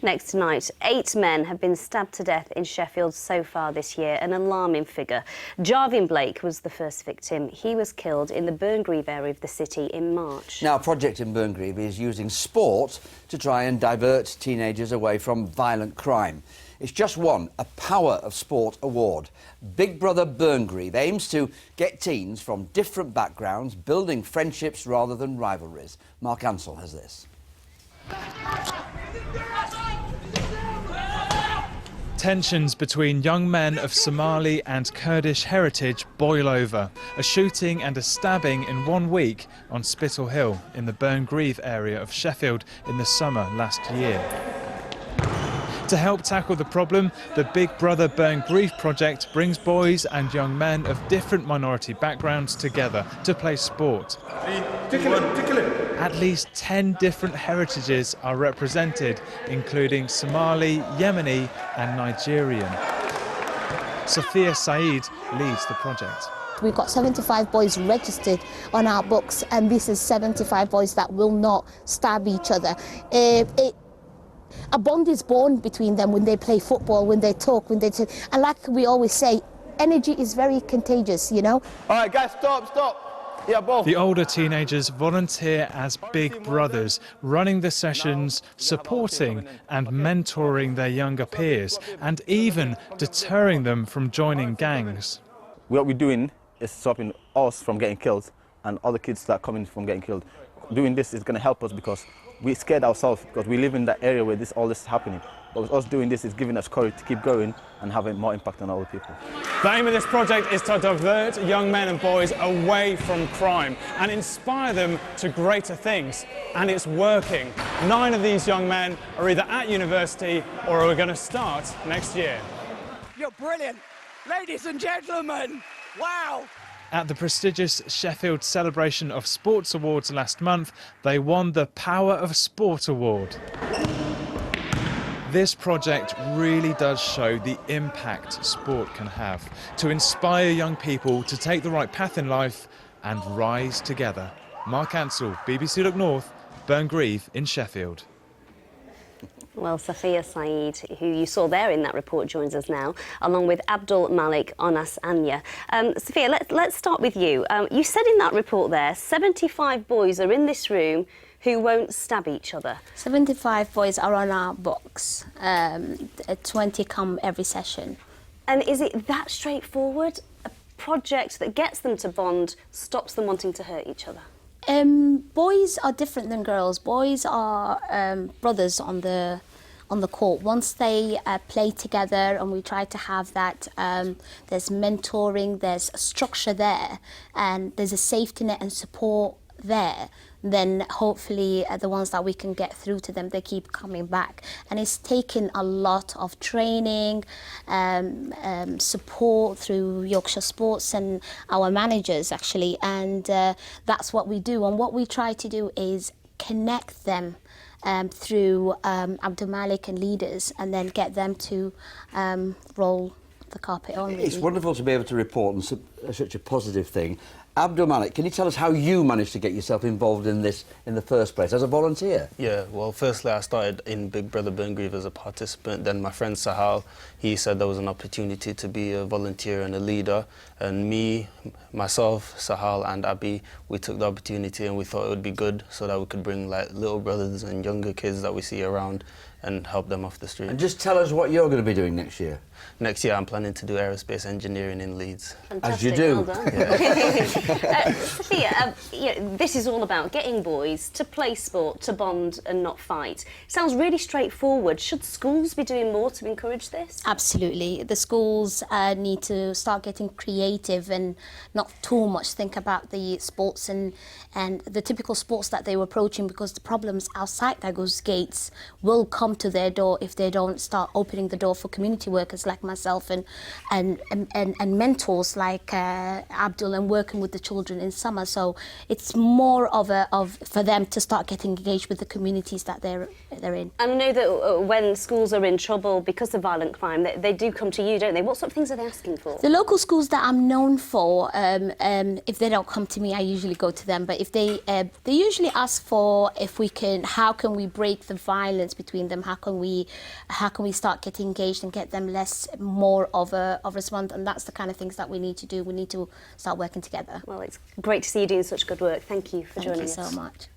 Next tonight, 8 men have been stabbed to death in Sheffield so far this year, an alarming figure. Jarvin Blake was the first victim. He was killed in the Burngreave area of the city in March. Now, a project in Burngreave is using sport to try and divert teenagers away from violent crime. It's just won a Power of Sport award. Big Brother Burngreave aims to get teens from different backgrounds, building friendships rather than rivalries. Mark Ansell has this. Tensions between young men of Somali and Kurdish heritage boil over. A shooting and a stabbing in 1 week on Spittal Hill in the Burngreave area of Sheffield in the summer last year. To help tackle the problem, the Big Brother Burngreave project brings boys and young men of different minority backgrounds together to play sport. At least 10 different heritages are represented, including Somali, Yemeni and Nigerian. Sophia Saeed leads the project. We've got 75 boys registered on our books, and this is 75 boys that will not stab each other. A bond is born between them when they play football, when they talk, and like we always say, energy is very contagious, you know? All right, guys, stop. Yeah, both. The older teenagers volunteer as big brothers, running the sessions, supporting and mentoring their younger peers, and even deterring them from joining gangs. What we're doing is stopping us from getting killed and other kids that are coming from getting killed. Doing this is going to help us because we're scared ourselves because we live in that area where all this is happening. But with us doing this, it's giving us courage to keep going and having more impact on other people. The aim of this project is to divert young men and boys away from crime and inspire them to greater things. And it's working. 9 of these young men are either at university or are going to start next year. You're brilliant. Ladies and gentlemen, wow. At the prestigious Sheffield Celebration of Sports Awards last month, they won the Power of Sport Award. This project really does show the impact sport can have to inspire young people to take the right path in life and rise together. Mark Ansell, BBC Look North, Burngreave in Sheffield. Well, Sophia Saeed, who you saw there in that report, joins us now, along with Abdul Malik Onas Anya. Sophia, let's start with you. You said in that report there, 75 boys are in this room who won't stab each other. 75 boys are on our books. 20 come every session. And is it that straightforward? A project that gets them to bond, stops them wanting to hurt each other? Boys are different than girls. Boys are brothers on the court. Once they play together and we try to have that, there's mentoring, there's a structure there, and there's a safety net and support there, then hopefully the ones that we can get through to them, they keep coming back. And it's taken a lot of training, support through Yorkshire Sports and our managers actually, and that's what we do. And what we try to do is connect them through Abdul Malik and leaders, and then get them to roll the carpet on. Really. It's wonderful to be able to report on such a positive thing. Abdul Malik, can you tell us how you managed to get yourself involved in this in the first place, as a volunteer? Yeah, well, firstly, I started in Big Brother Burngreave as a participant. Then my friend Sahal, he said there was an opportunity to be a volunteer and a leader. And me, myself, Sahal and Abby, we took the opportunity and we thought it would be good so that we could bring like little brothers and younger kids that we see around and help them off the street. And just tell us what you're going to be doing next year. Next year, I'm planning to do aerospace engineering in Leeds. Fantastic. As you do. Well done. Yeah. Sophia, this is all about getting boys to play sport, to bond and not fight. Sounds really straightforward. Should schools be doing more to encourage this? Absolutely. The schools need to start getting creative and not too much think about the sports and the typical sports that they were approaching, because the problems outside those gates will come to their door if they don't start opening the door for community workers like myself and mentors like Abdul, and working with the children in summer. So it's more of for them to start getting engaged with the communities that they're in. And I know that when schools are in trouble because of violent crime, they do come to you, don't they? What sort of things are they asking for? The local schools that I'm known for, if they don't come to me, I usually go to them. But if they usually ask for how can we break the violence between them. them? How can we start getting engaged and get them more of a response? And that's the kind of things that we need to do. We need to start working together. Well, it's great to see you doing such good work. Thank you for joining us. Thank you so much.